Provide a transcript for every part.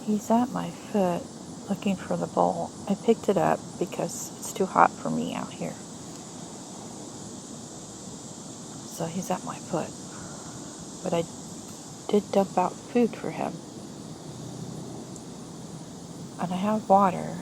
He's at my foot looking for the bowl. I picked it up because it's too hot for me out here. So he's at my foot. But I did dump out food for him. And I have water.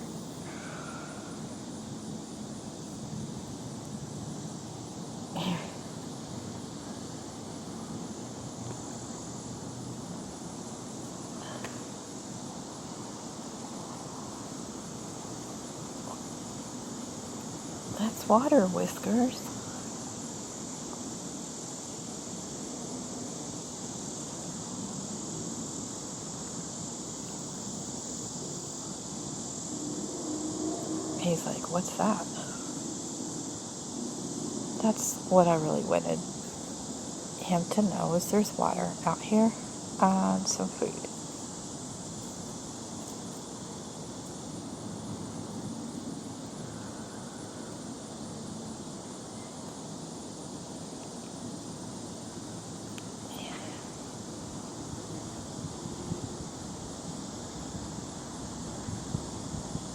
That's water, Whiskers. He's like, what's that? That's what I really wanted him to know, is there's water out here and some food.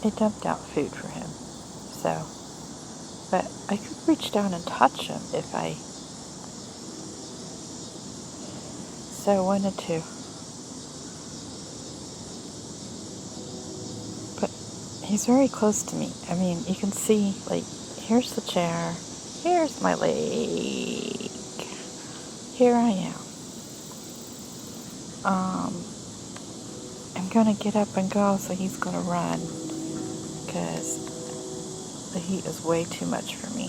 I dumped out food for him, so, but I could reach down and touch him if I so wanted to. But he's very close to me. I mean, you can see, like, here's the chair, here's my leg, here I am. I'm gonna get up and go, so he's gonna run, because the heat is way too much for me.